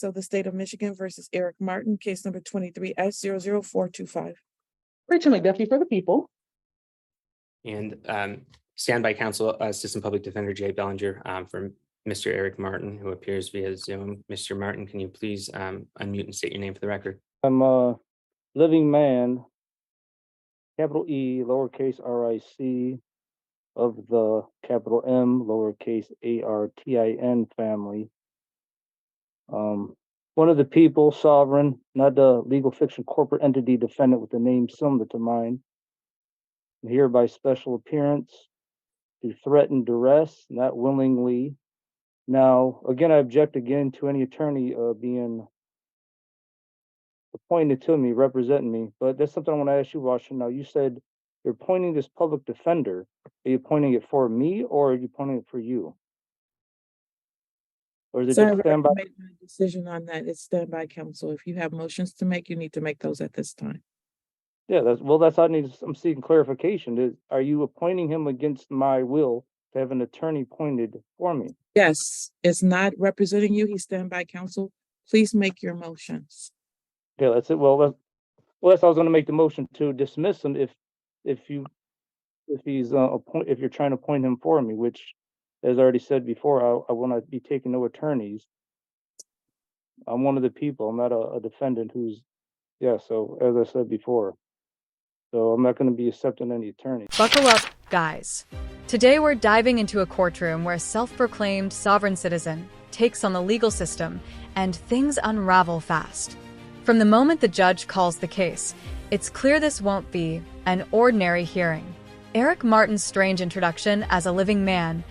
So the state of Michigan versus Eric Martin, case number 23S00425. Rachel McDuffie for the people. And standby counsel, Assistant Public Defender Jay Bellinger for Mr. Eric Martin, who appears via Zoom. Mr. Martin, can you please unmute and state your name for the record? I'm a living man, capital E, lowercase R-I-C, of the capital M, lowercase A-R-T-I-N family. One of the people, sovereign, not a legal fiction corporate entity defendant with a name similar to mine. And here by special appearance to threaten duress, not willingly. Now, again, I object again to any attorney being appointed to me, representing me. But that's something I want to ask you, Washington. Now, you said you're appointing this public defender. Are you appointing it for me or are you appointing it for you? Or is it just standby? I made my decision on that. It's standby counsel. If you have motions to make, you need to make those at this time. Yeah, that's how I need. I'm seeking clarification. Are you appointing him against my will to have an attorney appointed for me? Yes, it's not representing you. He's standby counsel. Please make your motions. Okay, that's it. Well, that's I was going to make the motion to dismiss him if you're trying to appoint him for me, which, as I already said before, I want to be taking no attorneys. I'm one of the people. I'm not a defendant who's, yeah. So as I said before, so I'm not going to be accepting any attorney. Buckle up, guys. Today we're diving into a courtroom where a self-proclaimed sovereign citizen takes on the legal system and things unravel fast. From the moment the judge calls the case, it's clear this won't be an ordinary hearing. Eric Martin's strange introduction as a living man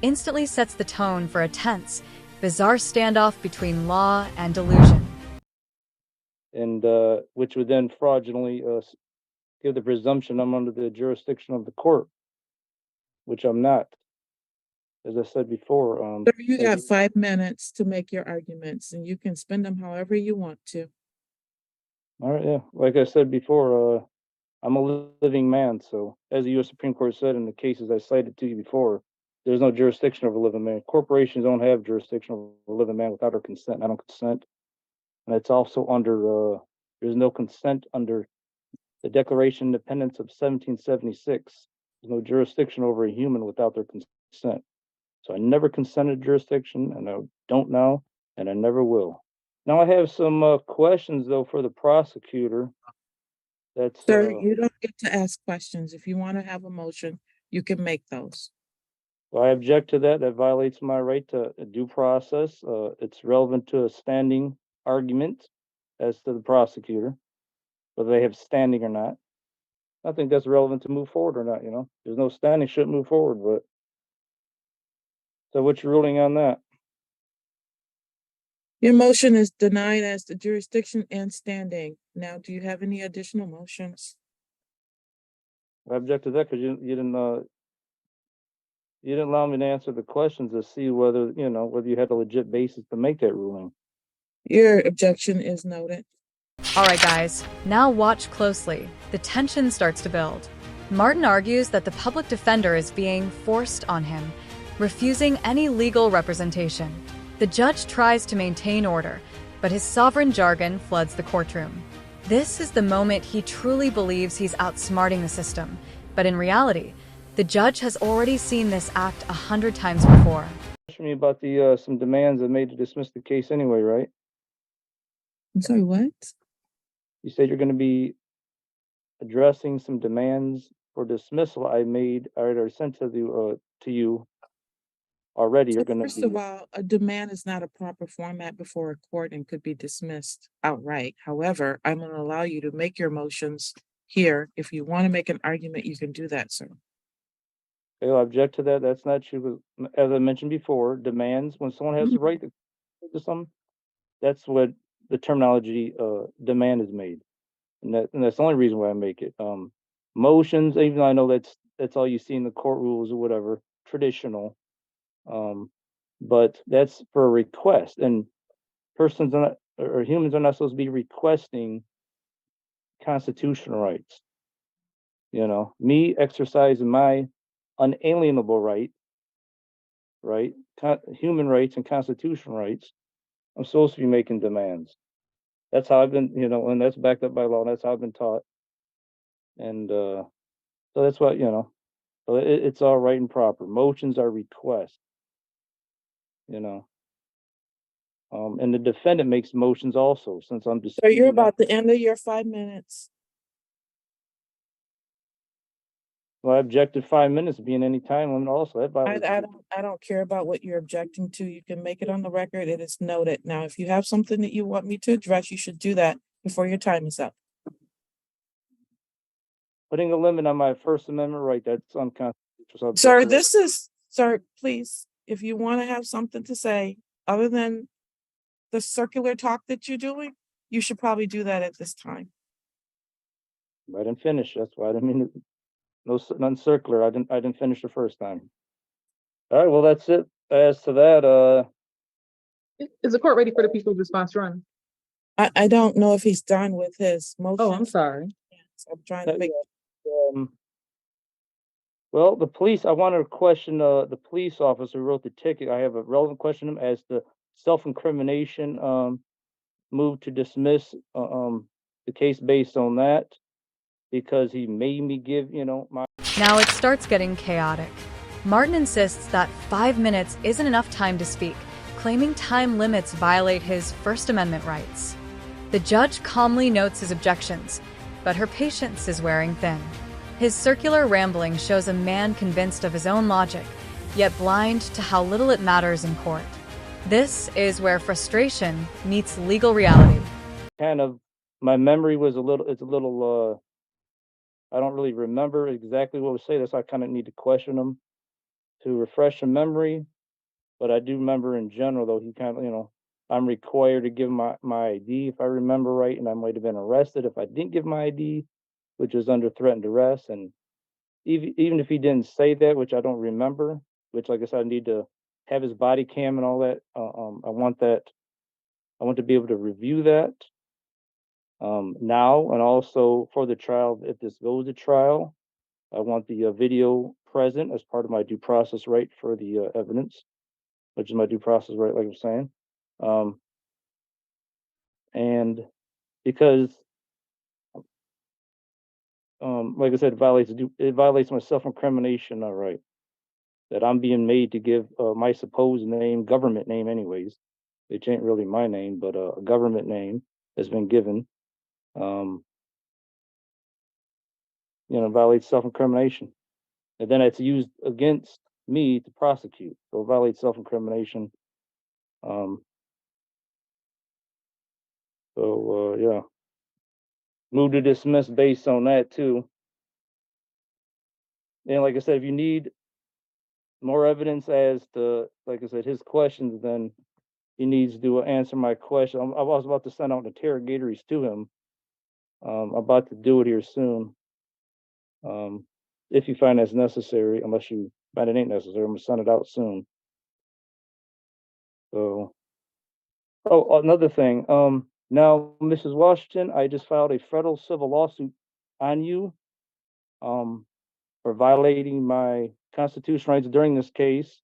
instantly sets the tone for a tense, bizarre standoff between law and delusion. And which would then fraudulently give the presumption I'm under the jurisdiction of the court, which I'm not. As I said before. You got 5 minutes to make your arguments, and you can spend them however you want to. All right, yeah. Like I said before, I'm a living man. So as the U.S. Supreme Court said in the cases I cited to you before, there's no jurisdiction over a living man. Corporations don't have jurisdiction over a living man without our consent. I don't consent. And it's also under, there's no consent under the Declaration of Independence of 1776. There's no jurisdiction over a human without their consent. So I never consented to jurisdiction, and I don't now, and I never will. Now I have some questions, though, for the prosecutor. That's Sir, you don't get to ask questions. If you want to have a motion, you can make those. Well, I object to that. That violates my right to a due process. It's relevant to a standing argument as to the prosecutor, whether they have standing or not. I think that's relevant to move forward or not, you know. There's no standing, shouldn't move forward, but. So what's your ruling on that? Your motion is denied as to jurisdiction and standing. Now, do you have any additional motions? I object to that because you didn't allow me to answer the questions to see whether you had a legit basis to make that ruling. Your objection is noted. All right, guys, now watch closely. The tension starts to build. Martin argues that the public defender is being forced on him, refusing any legal representation. The judge tries to maintain order, but his sovereign jargon floods the courtroom. This is the moment he truly believes he's outsmarting the system, but in reality, the judge has already seen this act 100 times before. Ask me about the some demands I made to dismiss the case anyway, right? I'm sorry, what? You said you're going to be addressing some demands for dismissal I made or sent to you already. So you're going to first of all, a demand is not a proper format before a court and could be dismissed outright. However, I'm going to allow you to make your motions here. If you want to make an argument, you can do that, sir. I object to that. That's not true. As I mentioned before, demands, when someone has the right to something, that's what the terminology demand is made. And that's the only reason why I make it. Motions, even though I know that's all you see in the court rules or whatever, traditional. But that's for a request, and persons are not, or humans are not supposed to be requesting constitutional rights. Me exercising my unalienable right, human rights and constitutional rights, I'm supposed to be making demands. That's how I've been, and that's backed up by law. And that's how I've been taught. And so that's what, so it's all right and proper. Motions are requests, you know. And the defendant makes motions also, since I'm So you're disputing. about the end of your 5 minutes. Well, I objected 5 minutes being any time limit also. That I, violates. I don't care about what you're objecting to. You can make it on the record. It is noted. Now, if you have something that you want me to address, you should do that before your time is up. Putting a limit on my First Amendment right, that's unconstitutional. So I object Sir, to that. sir, please, if you want to have something to say, other than the circular talk that you're doing, you should probably do that at this time. I didn't finish. That's why I didn't mean none circular. I didn't finish the first time. All right, well, that's it. As to that, Is the court ready for the people's response, Your Honor? I don't know if he's done with his motion. Oh, I'm sorry. I'm trying to make. Well, the police, I want to question the police officer who wrote the ticket. I have a relevant question to him as to self-incrimination, move to dismiss the case based on that, because he made me give, my. Now it starts getting chaotic. Martin insists that 5 minutes isn't enough time to speak, claiming time limits violate his First Amendment rights. The judge calmly notes his objections, but her patience is wearing thin. His circular rambling shows a man convinced of his own logic, yet blind to how little it matters in court. This is where frustration meets legal reality. Kind of, my memory was it's a little, I don't really remember exactly what was said. That's why I kind of need to question him to refresh the memory. But I do remember in general, though, he kind of, I'm required to give my ID if I remember right, and I might have been arrested if I didn't give my ID, which was under threatened arrest. And even if he didn't say that, which I don't remember, which, like I said, I need to have his body cam and all that. I want that. I want to be able to review that now, and also for the trial, if this goes to trial, I want the video present as part of my due process right for the evidence, which is my due process right, like I'm saying. And because, like I said, it violates my self-incrimination right, that I'm being made to give my supposed name, government name anyways, which ain't really my name, but a government name has been given. Violates self-incrimination. And then it's used against me to prosecute. So it violates self-incrimination. Yeah. Move to dismiss based on that too. And like I said, if you need more evidence as to, like I said, his questions, then he needs to answer my question. I was about to send out interrogatories to him. I'm about to do it here soon. If you find that's necessary, unless you find it ain't necessary, I'm gonna send it out soon. So, another thing. Now, Mrs. Washington, I just filed a federal civil lawsuit on you, for violating my constitutional rights during this case.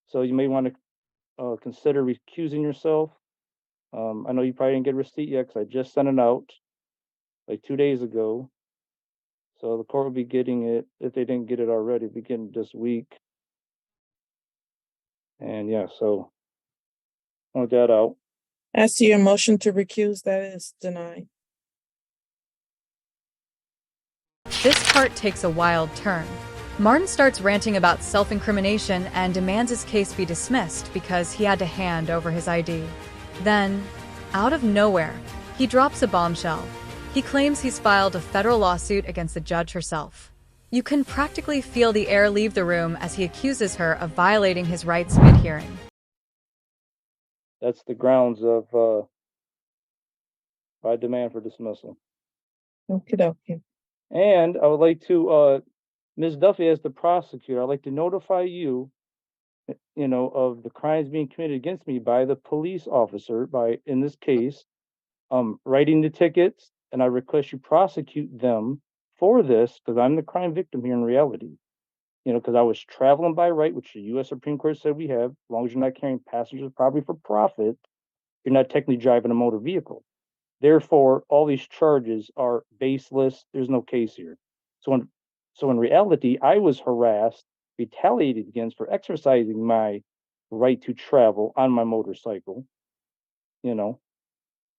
So you may want to consider recusing yourself. I know you probably didn't get a receipt yet because I just sent it out like 2 days ago. So the court will be getting it, if they didn't get it already, be getting it this week. And yeah, so point that out. As to your motion to recuse, that is denied. This part takes a wild turn. Martin starts ranting about self-incrimination and demands his case be dismissed because he had to hand over his ID. Then, out of nowhere, he drops a bombshell. He claims he's filed a federal lawsuit against the judge herself. You can practically feel the air leave the room as he accuses her of violating his rights mid-hearing. That's the grounds of my demand for dismissal. Okay. And I would like to, Ms. Duffy, as the prosecutor, I'd like to notify you, of the crimes being committed against me by the police officer, in this case, writing the tickets, and I request you prosecute them for this, because I'm the crime victim here in reality. Because I was traveling by right, which the U.S. Supreme Court said we have, as long as you're not carrying passengers, probably for profit, you're not technically driving a motor vehicle. Therefore, all these charges are baseless. There's no case here. So in reality, I was harassed, retaliated against for exercising my right to travel on my motorcycle, you know,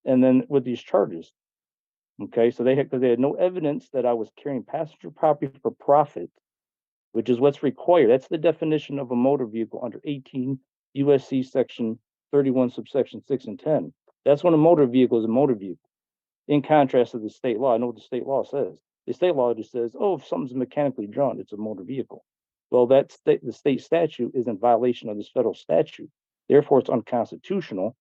and then with these charges. Okay, so because they had no evidence that I was carrying passenger property for profit, which is what's required. That's the definition of a motor vehicle under 18 USC section 31 subsection 6 and 10. That's when a motor vehicle is a motor vehicle. In contrast to the state law, I know what the state law says. The state law just says, oh, if something's mechanically drawn, it's a motor vehicle. Well, the state statute is in violation of this federal statute. Therefore, it's unconstitutional.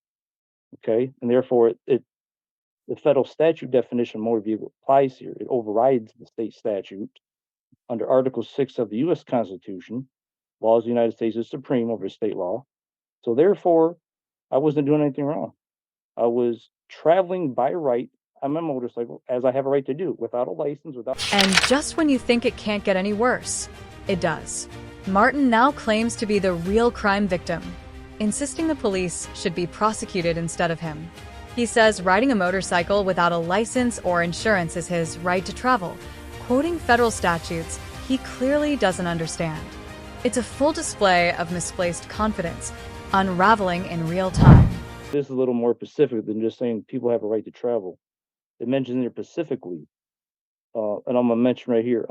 Okay, and therefore, the federal statute definition of motor vehicle applies here. It overrides the state statute under Article 6 of the U.S. Constitution. Laws of the United States is supreme over state law. So therefore, I wasn't doing anything wrong. I was traveling by right on my motorcycle, as I have a right to do, without a license, without. And just when you think it can't get any worse, it does. Martin now claims to be the real crime victim, insisting the police should be prosecuted instead of him. He says riding a motorcycle without a license or insurance is his right to travel, quoting federal statutes he clearly doesn't understand. It's a full display of misplaced confidence, unraveling in real time. This is a little more specific than just saying people have a right to travel. It mentions there specifically, and I'm gonna mention right here,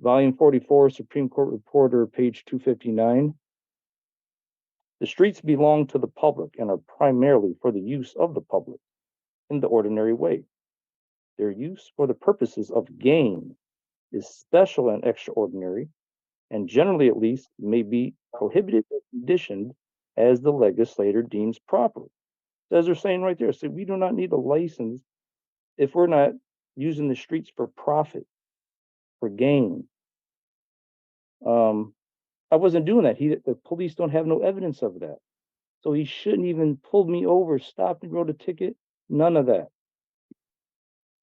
volume 44, Supreme Court Reporter, page 259. The streets belong to the public and are primarily for the use of the public in the ordinary way. Their use for the purposes of gain is special and extraordinary, and generally at least may be prohibited or conditioned as the legislator deems proper. As they're saying right there, so we do not need a license if we're not using the streets for profit, for gain. I wasn't doing that. The police don't have no evidence of that. So he shouldn't even pulled me over, stopped and wrote a ticket, none of that.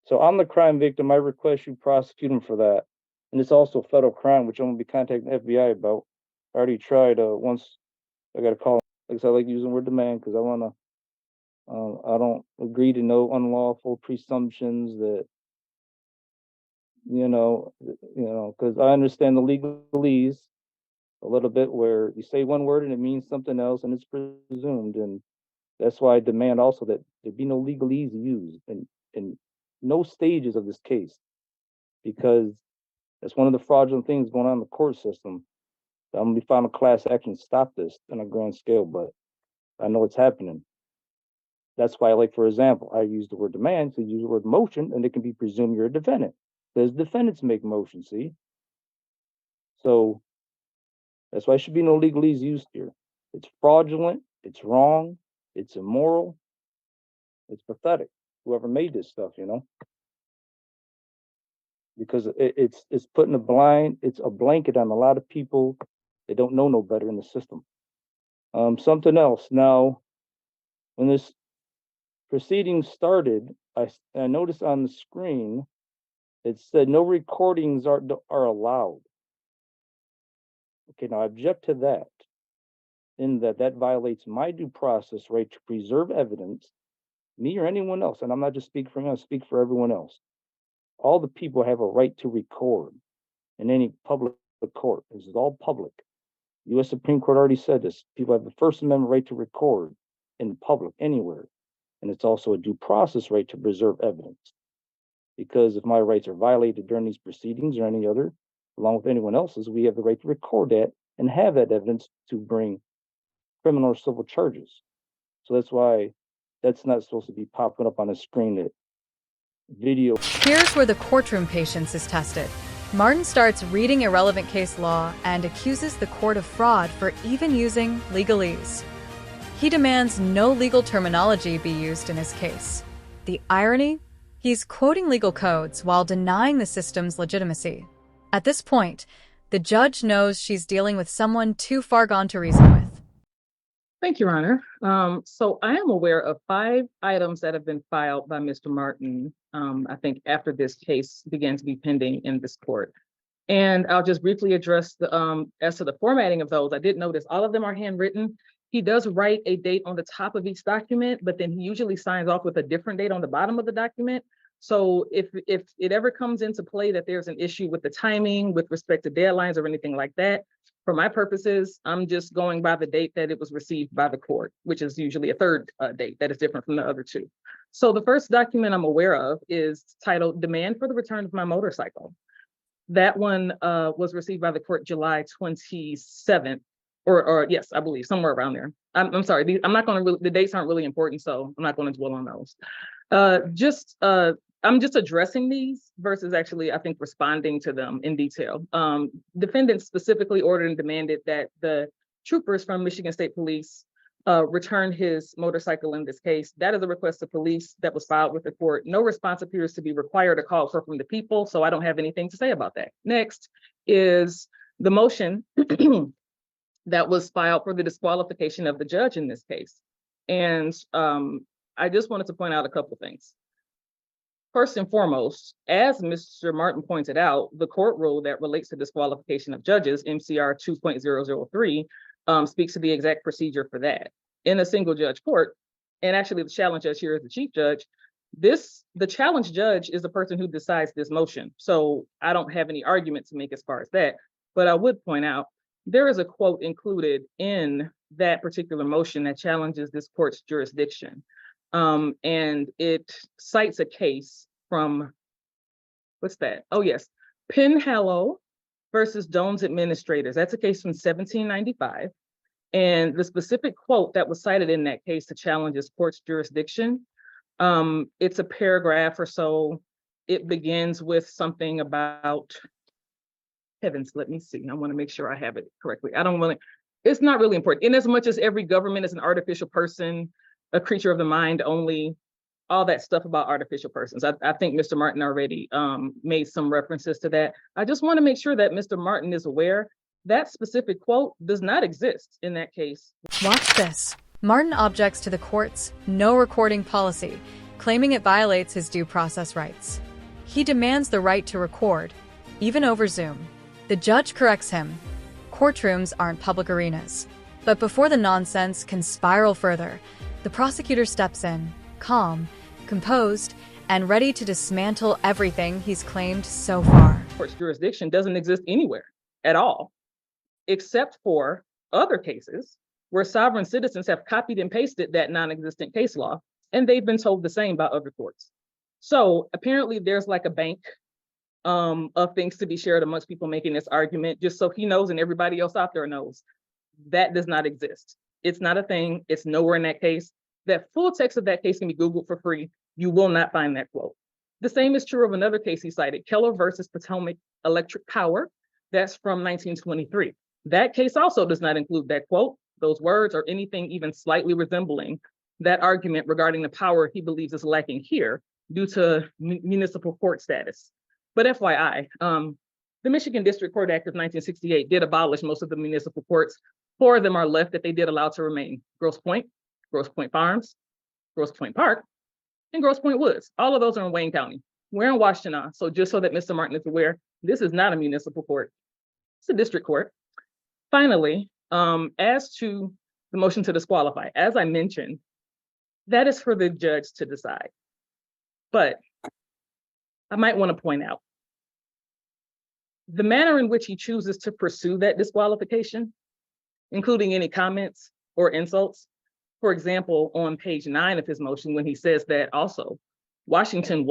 So I'm the crime victim. I request you prosecute him for that. And it's also a federal crime, which I'm gonna be contacting the FBI about. I already tried once. I got to call. Like I said, I like using the word demand because I don't agree to no unlawful presumptions that, because I understand the legalese a little bit where you say one word and it means something else and it's presumed. And that's why I demand also that there be no legalese used in no stages of this case, because that's one of the fraudulent things going on in the court system. I'm gonna be filing a class action to stop this on a grand scale, but I know it's happening. That's why, like, for example, I use the word demand to use the word motion, and it can be presumed you're a defendant. Because defendants make motions, see? So that's why there should be no legalese used here. It's fraudulent, it's wrong, it's immoral, it's pathetic. Whoever made this stuff, because it's putting it's a blanket on a lot of people that don't know no better in the system. Something else. Now, when this proceeding started, I noticed on the screen it said no recordings are allowed. Okay, now I object to that, in that violates my due process right to preserve evidence, me or anyone else, and I'm not just speaking for me, I speak for everyone else. All the people have a right to record in any public court. This is all public. U.S. Supreme Court already said this. People have the First Amendment right to record in public anywhere. And it's also a due process right to preserve evidence. Because if my rights are violated during these proceedings or any other, along with anyone else's, we have the right to record that and have that evidence to bring criminal or civil charges. So that's why that's not supposed to be popping up on the screen, that video. Here's where the courtroom patience is tested. Martin starts reading irrelevant case law and accuses the court of fraud for even using legalese. He demands no legal terminology be used in his case. The irony? He's quoting legal codes while denying the system's legitimacy. At this point, the judge knows she's dealing with someone too far gone to reason with. Thank you, Your Honor. So I am aware of 5 items that have been filed by Mr. Martin, I think after this case began to be pending in this court. And I'll just briefly address as to the formatting of those. I did notice all of them are handwritten. He does write a date on the top of each document, but then he usually signs off with a different date on the bottom of the document. So if it ever comes into play that there's an issue with the timing with respect to deadlines or anything like that, for my purposes, I'm just going by the date that it was received by the court, which is usually a third date that is different from the other two. So the first document I'm aware of is titled Demand for the Return of My Motorcycle. That one was received by the court July 27th, or yes, I believe somewhere around there. I'm sorry, I'm not going to the dates aren't really important, so I'm not going to dwell on those. I'm just addressing these versus actually, I think, responding to them in detail. Defendants specifically ordered and demanded that the troopers from Michigan State Police return his motorcycle in this case. That is a request to police that was filed with the court. No response appears to be required or called for from the people, so I don't have anything to say about that. Next is the motion that was filed for the disqualification of the judge in this case. And I just wanted to point out a couple of things. First and foremost, as Mr. Martin pointed out, the court rule that relates to disqualification of judges, MCR 2.003, speaks to the exact procedure for that. In a single judge court, and actually the challenge judge here is the chief judge, the challenge judge is the person who decides this motion. So I don't have any argument to make as far as that, but I would point out there is a quote included in that particular motion that challenges this court's jurisdiction. And it cites a case from, what's that? Oh, yes, Penhallow versus Doan's Administrators. That's a case from 1795. And the specific quote that was cited in that case to challenge this court's jurisdiction, it's a paragraph or so. It begins with something about, heavens, let me see. I want to make sure I have it correctly. It's not really important. In as much as every government is an artificial person, a creature of the mind only, all that stuff about artificial persons. I think Mr. Martin already made some references to that. I just want to make sure that Mr. Martin is aware that specific quote does not exist in that case. Watch this. Martin objects to the court's no recording policy, claiming it violates his due process rights. He demands the right to record, even over Zoom. The judge corrects him. Courtrooms aren't public arenas. But before the nonsense can spiral further, the prosecutor steps in, calm, composed, and ready to dismantle everything he's claimed so far. Court's jurisdiction doesn't exist anywhere at all, except for other cases where sovereign citizens have copied and pasted that non-existent case law, and they've been told the same by other courts. So apparently there's like a bank of things to be shared amongst people making this argument, just so he knows and everybody else out there knows. That does not exist. It's not a thing. It's nowhere in that case. That full text of that case can be Googled for free. You will not find that quote. The same is true of another case he cited, Keller versus Potomac Electric Power. That's from 1923. That case also does not include that quote, those words, or anything even slightly resembling that argument regarding the power he believes is lacking here due to municipal court status. But FYI, the Michigan District Court Act of 1968 did abolish most of the municipal courts. 4 of them are left that they did allow to remain: Grosse Pointe Farms, Grosse Pointe Park, and Grosse Pointe Woods. All of those are in Wayne County. We're in Washington. So just so that Mr. Martin is aware, this is not a municipal court. It's a district court. Finally, as to the motion to disqualify, as I mentioned, that is for the judge to decide. But I might want to point out the manner in which he chooses to pursue that disqualification, including any comments or insults. For example, on page 9 of his motion, when he says that also Washington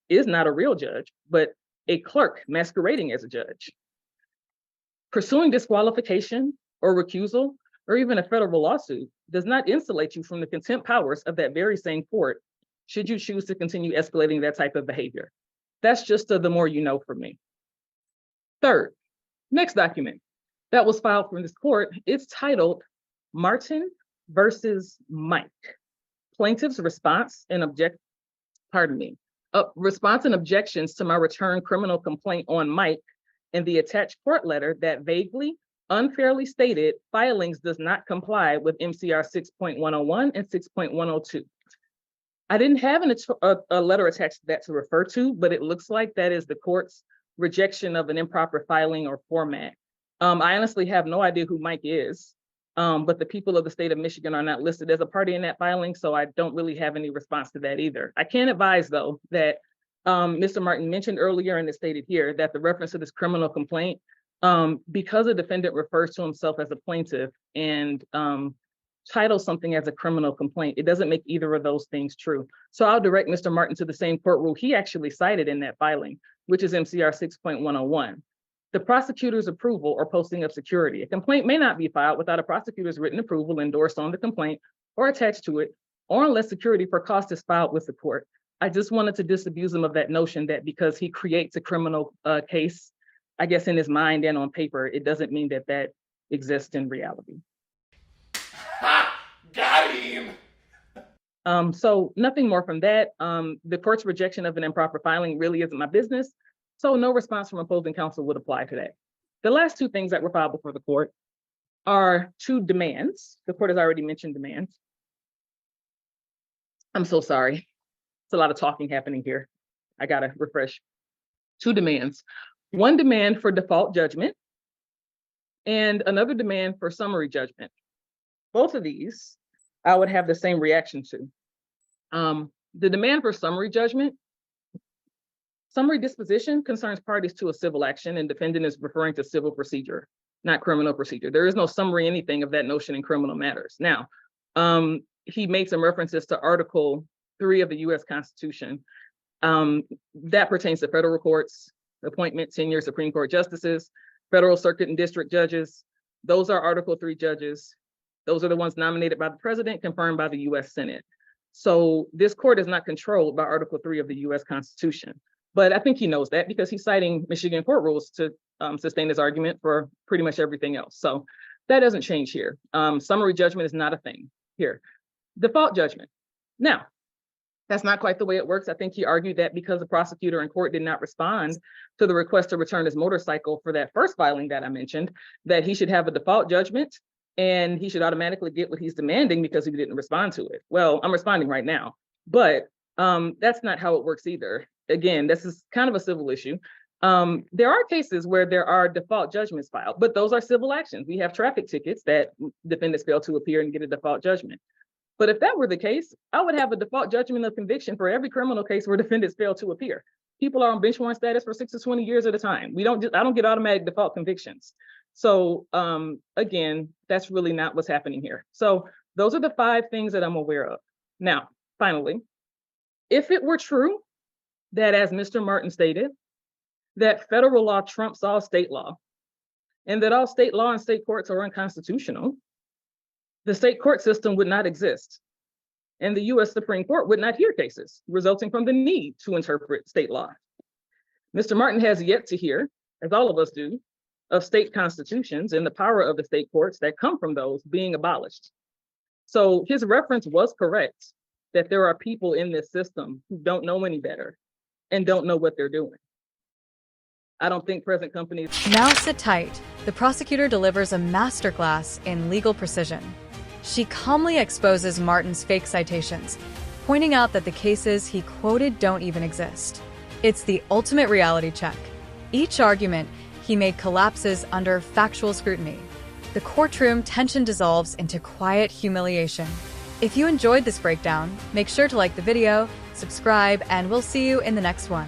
is not a real judge, but a clerk masquerading as a judge. Pursuing disqualification or recusal, or even a federal lawsuit, does not insulate you from the contempt powers of that very same court, should you choose to continue escalating that type of behavior. That's just the more you know from me. Third, next document that was filed from this court, it's titled Martin versus Mike. Plaintiff's response and response and objections to my return criminal complaint on Mike and the attached court letter that vaguely, unfairly stated filings does not comply with MCR 6.101 and 6.102. I didn't have a letter attached to that to refer to, but it looks like that is the court's rejection of an improper filing or format. I honestly have no idea who Mike is. But the people of the state of Michigan are not listed as a party in that filing, so I don't really have any response to that either. I can advise, though, that Mr. Martin mentioned earlier, and it's stated here, that the reference to this criminal complaint, because a defendant refers to himself as a plaintiff and titles something as a criminal complaint, it doesn't make either of those things true. So I'll direct Mr. Martin to the same court rule he actually cited in that filing, which is MCR 6.101. The prosecutor's approval or posting of security. A complaint may not be filed without a prosecutor's written approval endorsed on the complaint or attached to it, or unless security for cost is filed with the court. I just wanted to disabuse him of that notion that because he creates a criminal case, I guess in his mind and on paper, it doesn't mean that that exists in reality. Got him! So nothing more from that. The court's rejection of an improper filing really isn't my business. So no response from opposing counsel would apply to that. The last two things that were filed before the court are two demands. The court has already mentioned demands. I'm so sorry. It's a lot of talking happening here. I gotta refresh. Two demands. One demand for default judgment and another demand for summary judgment. Both of these I would have the same reaction to. The demand for summary judgment. Summary disposition concerns parties to a civil action, and defendant is referring to civil procedure, not criminal procedure. There is no summary anything of that notion in criminal matters. Now, he made some references to Article 3 of the U.S. Constitution. That pertains to federal courts, appointment, tenure, Supreme Court justices, federal circuit and district judges. Those are Article 3 judges. Those are the ones nominated by the president, confirmed by the U.S. Senate. So this court is not controlled by Article 3 of the U.S. Constitution. But I think he knows that because he's citing Michigan court rules to sustain his argument for pretty much everything else. So that doesn't change here. Summary judgment is not a thing here. Default judgment. Now, that's not quite the way it works. I think he argued that because the prosecutor in court did not respond to the request to return his motorcycle for that first filing that I mentioned, that he should have a default judgment and he should automatically get what he's demanding because he didn't respond to it. Well, I'm responding right now, but that's not how it works either. Again, this is kind of a civil issue. There are cases where there are default judgments filed, but those are civil actions. We have traffic tickets that defendants fail to appear and get a default judgment. But if that were the case, I would have a default judgment of conviction for every criminal case where defendants fail to appear. People are on bench warrant status for 6 to 20 years at a time. I don't get automatic default convictions. So again, that's really not what's happening here. So those are the 5 things that I'm aware of. Now, finally, if it were true that, as Mr. Martin stated, that federal law trumps all state law, and that all state law and state courts are unconstitutional, the state court system would not exist, and the U.S. Supreme Court would not hear cases resulting from the need to interpret state law. Mr. Martin has yet to hear, as all of us do, of state constitutions and the power of the state courts that come from those being abolished. So his reference was correct, that there are people in this system who don't know any better and don't know what they're doing. I don't think present companies. Now sit tight. The prosecutor delivers a masterclass in legal precision. She calmly exposes Martin's fake citations, pointing out that the cases he quoted don't even exist. It's the ultimate reality check. Each argument he made collapses under factual scrutiny. The courtroom tension dissolves into quiet humiliation. If you enjoyed this breakdown, make sure to like the video, subscribe, and we'll see you in the next one.